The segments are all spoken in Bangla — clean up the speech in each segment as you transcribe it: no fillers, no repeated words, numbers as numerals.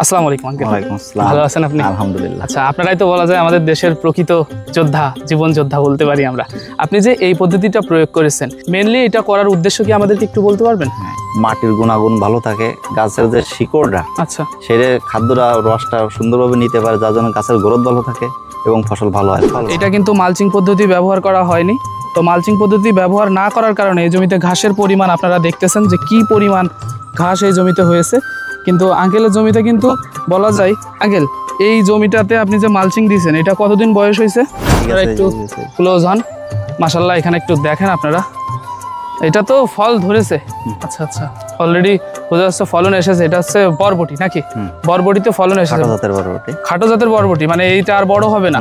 আসসালামু আলাইকুম আঙ্কেল। ওয়ালাইকুম আসসালাম। ভালো আছেন আপনি? আলহামদুলিল্লাহ। আচ্ছা, আপনারাই তো বলা যায় আমাদের দেশের প্রকৃত যোদ্ধা, জীবন যোদ্ধা বলতে পারি আমরা। আপনি যে এই পদ্ধতিটা প্রয়োগ করেছেন, মেইনলি এটা করার উদ্দেশ্য কি আমাদেরকে একটু বলতে পারবেন? মাটির গুণাগুণ ভালো থাকে, গাছের যে শিকড়টা আচ্ছা, সেটা খাদ্যটা রসটা সুন্দরভাবে নিতে পারে, যার জন্য গাছের গ্রোথ ভালো থাকে এবং ফসল ভালো হয়। এটা কিন্তু মালচিং পদ্ধতি ব্যবহার করা হয়নি। তো মালচিং পদ্ধতি ব্যবহার না করার কারণে এই জমিতে ঘাসের পরিমাণ আপনারা দেখতেছেন যে কি পরিমাণ ঘাস এই জমিতে হয়েছে। কিন্তু আঙ্কেলের জমিতে কিন্তু বলা যায়, আঙ্কেল এই জমিটাতে আপনি যে মালচিং দিয়েছেন এটা কতদিন বয়স হয়েছে? আপনারা একটু ক্লোজ হন, মাশাআল্লাহ এখানে একটু দেখেন আপনারা, এটা তো ফল ধরেছে। আচ্ছা আচ্ছা, অলরেডি বোঝা যাচ্ছে ফলন এসেছে। এটা হচ্ছে বরবটি নাকি? বরবটিতে ফলন এসেছে, খাটো জাতের বরবটি। মানে এইটা আর বড় হবে না?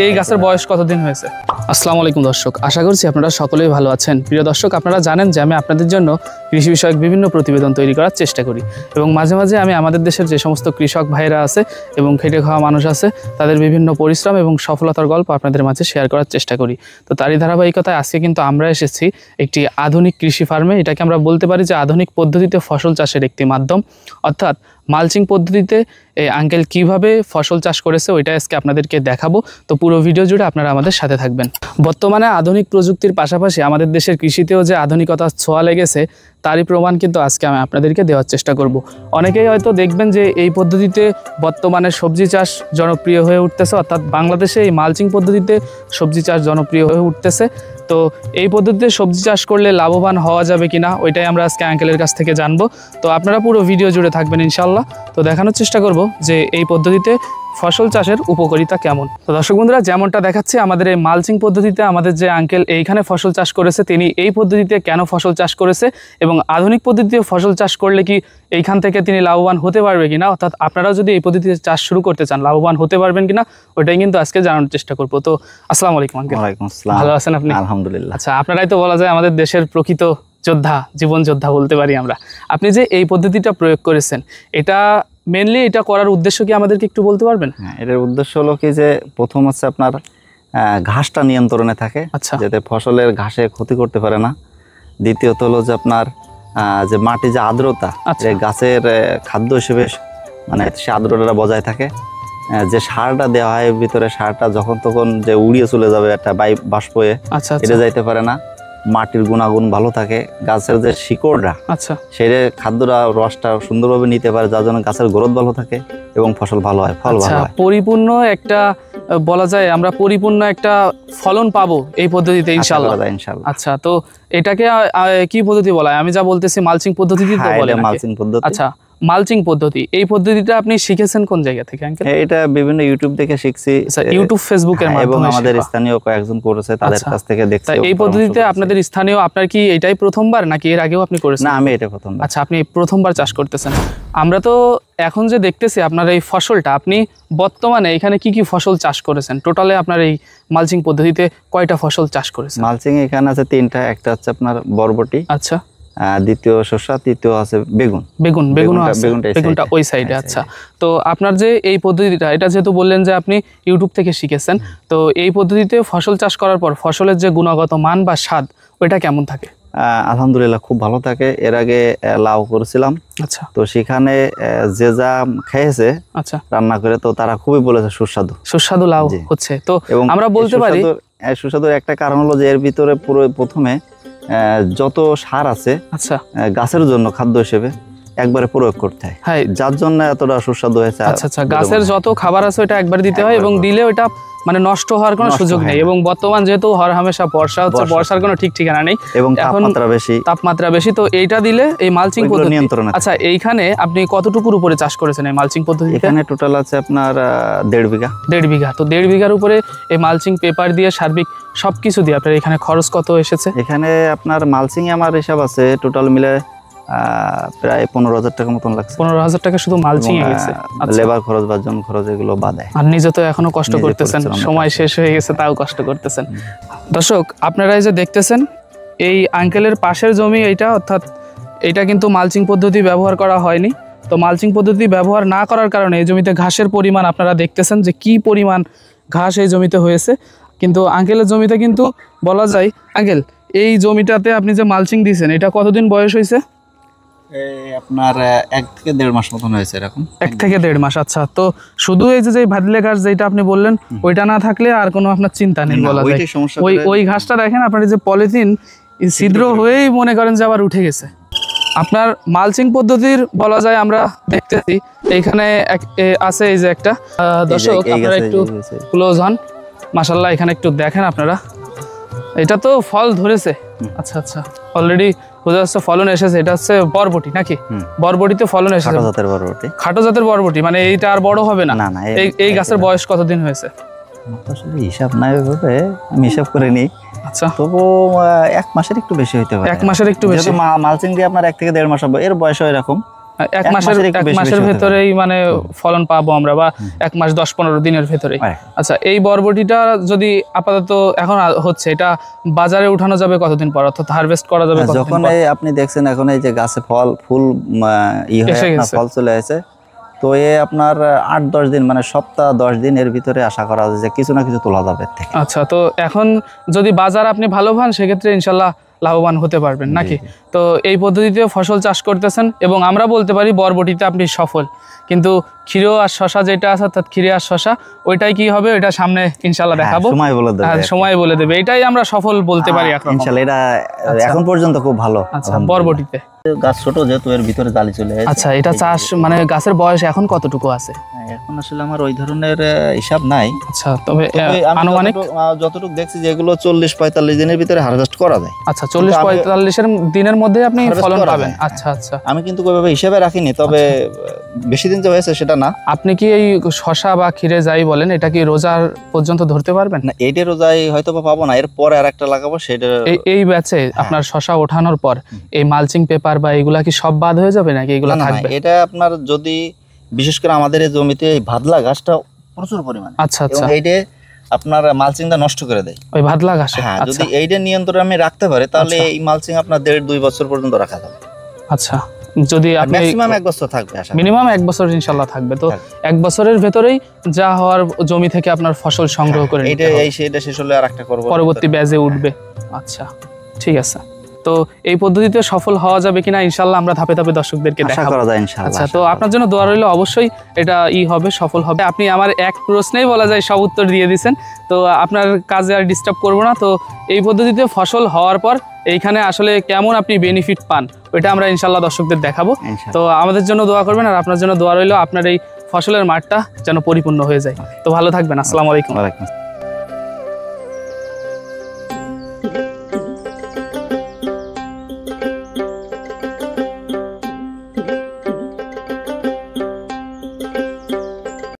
এই গাছের বয়স কতদিন হয়েছে? আসসালামু আলাইকুম দর্শক, আশা করছি আপনারা সকলেই ভালো আছেন। প্রিয় দর্শক, আপনারা জানেন যে আমি আপনাদের জন্য কৃষি বিষয়ক বিভিন্ন প্রতিবেদন তৈরি করার চেষ্টা করি এবং মাঝে মাঝে আমি আমাদের দেশের যে সমস্ত কৃষক ভাইরা আছে এবং খেটে খাওয়া মানুষ আছে তাদের বিভিন্ন পরিশ্রম এবং সফলতার গল্প আপনাদের মাঝে শেয়ার করার চেষ্টা করি। তো তারই ধারাবাহিকতায় আজকে কিন্তু আমরা এসেছি একটি আধুনিক কৃষি ফার্মে। এটাকে আমরা বলতে পারি যে আধুনিক পদ্ধতিতে ফসল চাষের একটি মাধ্যম, অর্থাৎ মালচিং পদ্ধতিতে এই আঙ্কেল কিভাবে ফসল চাষ করেছে ওইটা আজকে আপনাদেরকে দেখাবো। তো পুরো ভিডিও জুড়ে আপনারা আমাদের সাথে থাকবেন। বর্তমানে আধুনিক প্রযুক্তির পাশাপাশি আমাদের দেশের কৃষিতেও যে আধুনিকতার ছোঁয়া লেগেছে তারই প্রমাণ কিন্তু আজকে আমি আপনাদেরকে দেওয়ার চেষ্টা করব। অনেকেই হয়তো দেখবেন যে এই পদ্ধতিতে বর্তমানে সবজি চাষ জনপ্রিয় হয়ে উঠতেছে, অর্থাৎ বাংলাদেশে এই মালচিং পদ্ধতিতে সবজি চাষ জনপ্রিয় হয়ে উঠতেছে। তো এই পদ্ধতিতে সবজি চাষ করলে লাভবান হওয়া যাবে কিনা ওইটাই আমরা আজকে আঙ্কেলের কাছ থেকে জানবো। তো আপনারা পুরো ভিডিও জুড়ে থাকবেন ইনশাল্লাহ। তো দেখানোর চেষ্টা করব যে এই পদ্ধতিতে ফসল চাষের উপকারিতা কেমন। তো দর্শক বন্ধুরা, যেমনটা দেখাচ্ছি আমাদের এই মালচিং পদ্ধতিতে আমাদের যে আঙ্কেল এইখানে ফসল চাষ করেছে তিনি এই পদ্ধতিতে কেন ফসল চাষ করেছে এবং আধুনিক পদ্ধতিতে ফসল চাষ করলে কি এইখান থেকে তিনি লাভবান হতে পারবে কিনা, অর্থাৎ আপনারাও যদি এই পদ্ধতিতে চাষ শুরু করতে চান লাভবান হতে পারবেন কিনা ওইটাই কিন্তু আজকে জানানোর চেষ্টা করবো। তো আসসালামু আলাইকুম আঙ্কেল। ওয়ালাইকুম আসসালাম। ভালো আছেন আপনি? আলহামদুলিল্লাহ। আচ্ছা, আপনারাই তো বলা যায় আমাদের দেশের প্রকৃত যোদ্ধা, জীবন যোদ্ধা বলতে পারি আমরা। আপনি যে এই পদ্ধতিটা প্রয়োগ করেছেন এটা মেইনলি এটা করার উদ্দেশ্য কি আমাদেরকে একটু বলতে পারবেন? হ্যাঁ, এটার উদ্দেশ্য হলো কি যে প্রথম হচ্ছে আপনার ঘাসটা নিয়ন্ত্রণে থাকে, যাতে ফসলের ঘাসে ক্ষতি করতে পারে না। দ্বিতীয়ত হলো যে আপনার যে মাটি যে আর্দ্রতা গাছের খাদ্য হিসেবে মানে সে আর্দ্রতাটা বজায় থাকে। যে সারটা দেওয়া হয় ভিতরে সারটা যখন তখন যে উড়িয়ে চলে যাবে একটা বাষ্প হয়ে, এটা যাইতে পারে না। মাটির গুণাগুণ ভালো থাকে, গাছের যে শিকড়টা সেটা খাদ্যটা রসটা সুন্দরভাবে নিতে পারে, যার জন্য গাছের গ্রোথ ভালো থাকে এবং ফসল ভালো হয়, ফল ভালো হয়। পরিপূর্ণ একটা বলা যায় আমরা পরিপূর্ণ একটা ফলন পাবো এই পদ্ধতিতে ইনশাআল্লাহ। আচ্ছা, তো এটাকে কি পদ্ধতি বলা হয়? আমি যা বলতেছি মালচিং পদ্ধতিতে তো বলে মালচিং পদ্ধতি। আচ্ছা, মালচিং পদ্ধতি, এই পদ্ধতিটা আপনি শিখেছেন কোন জায়গা থেকে আঙ্কেল? এটা বিভিন্ন ইউটিউব থেকে শিখছি, ইউটিউব ফেসবুকের মাধ্যমে, এবং আমাদের স্থানীয় কয়েকজন করেছে তাদের কাছ থেকে দেখছি। এই পদ্ধতিতে আপনাদের স্থানীয়, আপনার কি এটাই প্রথমবার নাকি এর আগেও আপনি করেছেন? না, আমি এটা প্রথমবার। আচ্ছা, আপনি প্রথমবার চাষ করতেছেন। আমরা তো এখন যে দেখতেছি আপনার এই ফসলটা, আপনি বর্তমানে এখানে কি কি ফসল চাষ করেছেন? টোটালে আপনার এই মালচিং পদ্ধতিতে কয়টা ফসল চাষ করেছেন? মালচিং এখানে আছে তিনটা। একটা হচ্ছে আপনার বরবটি, আচ্ছা, দ্বিতীয় শসা, তৃতীয় আছে বেগুনটা ওই সাইডে। আচ্ছা, তো আপনার যে এই পদ্ধতিটা, এটা যেহেতু বললেন যে আপনি ইউটিউব থেকে শিখেছেন, তো এই পদ্ধতিতে ফসল চাষ করার পর ফসলের যে গুণগত মান বা স্বাদ ওইটা কেমন থাকে? আলহামদুলিল্লাহ খুব ভালো থাকে। এর আগে লাউ করেছিলাম, আচ্ছা, তো সেখানে যে যা খেয়েছে আচ্ছা রান্না করে, তো তারা খুবই বলেছে সুস্বাদু লাউ হচ্ছে। তো আমরা বলতে পারি সুস্বাদুর একটা কারণ হলো যে এর ভিতরে পুরো প্রথমে যত সার আছে আচ্ছা গাছের জন্য খাদ্য হিসেবে একবারে প্রয়োগ করতে হয়, যার জন্য এতটা সুস্বাদু হয়েছে। আচ্ছা আচ্ছা, গাছের যত খাবার আছে ওটা একবার দিতে হয় এবং দিলে ওটা মানে নষ্ট হওয়ার কোনো সুযোগ নেই। এবং বর্তমান যেহেতু হর হামেশা বর্ষা হচ্ছে, বর্ষার কোনো ঠিক ঠিকানা নেই এবং তাপমাত্রা বেশি, তো এইটা দিলে এই মালচিং পদ্ধতি নিয়ন্ত্রণ। আচ্ছা, এইখানে আপনি কতটুকুর উপরে চাষ করেছেন এই মালচিং পদ্ধতি? এখানে টোটাল আছে আপনার 1.5 বিঘা। 1.5 বিঘা। তো 1.5 বিঘার উপরে এই মালচিং পেপার দিয়ে সার্বিক সবকিছু দিয়ে আপনার এখানে খরচ কত এসেছে? এখানে আপনার মালচিং আমার হিসাব আছে টোটাল মিলে প্রায় 15,000 টাকা মতন লাগছে। 15,000 টাকা শুধু মালচিং এ গেছে? লেবার খরচ বা জন খরচ এগুলো বাদে। আর নিজে তো এখনো কষ্ট করতেছেন, সময় শেষ হয়ে গেছে তাও কষ্ট করতেছেন। দর্শক, আপনারা এই যে দেখতেছেন এই আঙ্কেলের পাশের জমি এইটা, অর্থাৎ এটা কিন্তু মালচিং পদ্ধতি ব্যবহার করা হয়নি। তো মালচিং পদ্ধতি ব্যবহার না করার কারণে এই জমিতে ঘাসের পরিমাণ আপনারা দেখতেছেন যে কি পরিমাণ ঘাস এই জমিতে হয়েছে। কিন্তু আঙ্কেলের জমিতে কিন্তু বলা যায়, আঙ্কেল এই জমিটাতে আপনি যে মালচিং দিয়েছেন এটা কতদিন বয়স হয়েছে? আপনার 1 থেকে 1.5 মাস মতন হয়েছে এরকম। 1 থেকে 1.5 মাস। আচ্ছা, তো শুধু এই যে ভাদলে ঘাস যেটা আপনি বললেন ওইটা না থাকলে আর কোনো আপনার চিন্তা নেই বলা যায়। ওই ঘাসটা দেখেন আপনার যে পলিথিন ছিদ্র হয়েই মনে করেন যে আবার উঠে গেছে। আপনার মালচিং পদ্ধতির বলা যায় আমরা দেখতেছি এইখানে আছে এই যে একটা দর্শক আপনারা একটু ক্লোজ হন, মাশাআল্লাহ এখানে একটু দেখেন আপনারা, এটা তো ফল ধরেছে। আচ্ছা আচ্ছা, অলরেডি বোঝা যাচ্ছে ফলন এসেছে। এটা হচ্ছে বরবটি নাকি? বরবটিতে ফলন এসেছে, খাটো জাতের বরবটি। খাটো জাতের বরবটি, মানে এইটা আর বড় হবে না? না, এই গাছের বয়স কতদিন হয়েছে? আসলে হিসাব নাই ওইভাবে, আমি হিসাব করে নিই। আচ্ছা, তবু 1 মাসের একটু বেশি হইতে পারে। 1 মাসের একটু বেশি। মালচিং দিয়ে আপনার 1 থেকে 1.5 মাস হবে, এর বয়স এরকম। 1 মাসের ভেতরেই মানে ফলন পাবো আমরা, বা 1 মাস 10-15 দিনের ভেতরে। আচ্ছা, এই বরবটিটা যদি আপাতত এখন হচ্ছে, এটা বাজারে উঠানো যাবে কতদিন পর, অর্থাৎ হারভেস্ট করা যাবে কতদিন পর? যখন আপনি দেখছেন এখন এই যে গাছে ফুল ফল চলে আসে, তো আপনার 8-10 দিন মানে সপ্তাহ 10 দিনের ভিতরে আশা করা যায় যে কিছু না কিছু তোলা যাবে থেকে। আচ্ছা, তো এখন যদি বাজার আপনি ভালো পান সেক্ষেত্রে ইনশাল্লাহ লাভবান হতে পারবেন নাকি? তো এই পদ্ধতিতে ফসল চাষ করতেছেন এবং আমরা বলতে পারি বরবটিতে আপনি সফল। কিন্তু ক্ষীর আর শশা যেটা আছে, অর্থাৎ ক্ষীর আর শশা, ওইটাই কি হবে ওইটা সামনে ইনশাল্লাহ দেখাবো, সময় বলে দেবে। এটাই আমরা সফল বলতে পারি এখন ইনশাল্লাহ। এটা এখন পর্যন্ত খুব ভালো। আচ্ছা, বরবটিতে গাছ ছোট যেহেতু এর ভিতরে জালি চলে আসে। আচ্ছা, এটা চাষ মানে গাছের বয়স এখন কতটুকু আছে? এখন আসলে আমার ওই ধরনের হিসাব নাই। আচ্ছা, তবে আনুমানিক যতটুকু দেখছি যে এগুলো 40-45 দিনের ভিতরে হারভেস্ট করা যায়। আচ্ছা, 40-45 দিনের মধ্যে আপনি ফলন পাবেন। আচ্ছা আচ্ছা, আমি কিন্তু ওইভাবে হিসাবে রাখিনি, তবে বেশি দিন যে হয়েছে সেটা না। আপনি কি এই শশা বা ক্ষীরে যাই বলেন, এটা কি রোজার পর্যন্ত ধরতে পারবেন? না, এইটা রোজাই হয়তো বা পাবো না, এর পরে আরেকটা লাগাবো সেটা। এই ব্যাচে আপনার শশা ওঠানোর পর এই মালচিং পেপার বা এগুলা কি সব বাদ হয়ে যাবে নাকি এগুলা থাকবে? এটা আপনার যদি বিশেষ করে আমাদের এই জমিতে এই ভাদলা ঘাসটা প্রচুর পরিমাণে। আচ্ছা আচ্ছা, এইটা আপনার মালচিংটা নষ্ট করে দেয় ওই ভাদলা ঘাস। যদি এইটা নিয়ন্ত্রণে আমি রাখতে পারি তাহলে এই মালচিং আপনার 1.5-2 বছর পর্যন্ত রাখা যাবে। আচ্ছা, যদি আপনি ম্যাক্সিমাম 1 বছর থাকবে, মিনিমাম 1 বছর ইনশাআল্লাহ থাকবে। তো 1 বছরের ভেতরেই যা হওয়ার জমি থেকে আপনার ফসল সংগ্রহ করে এটা সেটা শেষ হলে আরেকটা করব, পরবর্তী ব্যাচে উঠবে। আচ্ছা, ঠিক আছে। তো এই পদ্ধতিতে সফল হওয়া যাবে কিনা ইনশাআল্লাহ আমরা ধাপে ধাপে দর্শকদেরকে দেখাবো। আচ্ছা, তো আপনার জন্য দোয়া রইল, অবশ্যই এটা হবে, সফল হবে। আপনি আমার এক প্রশ্নেই বলা যায় সব উত্তর দিয়ে দিয়েছেন, তো আপনার কাজে আর ডিস্টার্ব করব না। তো এই পদ্ধতিতে ফসল হওয়ার পর এইখানে আসলে কেমন আপনি বেনিফিট পান ওইটা আমরা ইনশাআল্লাহ দর্শকদের দেখাবো। তো আমাদের জন্য দোয়া করবেন, আর আপনার জন্য দোয়া রইল আপনার এই ফসলের মাঠটা যেন পরিপূর্ণ হয়ে যায়। তো ভালো থাকবেন। আসসালামু আলাইকুম।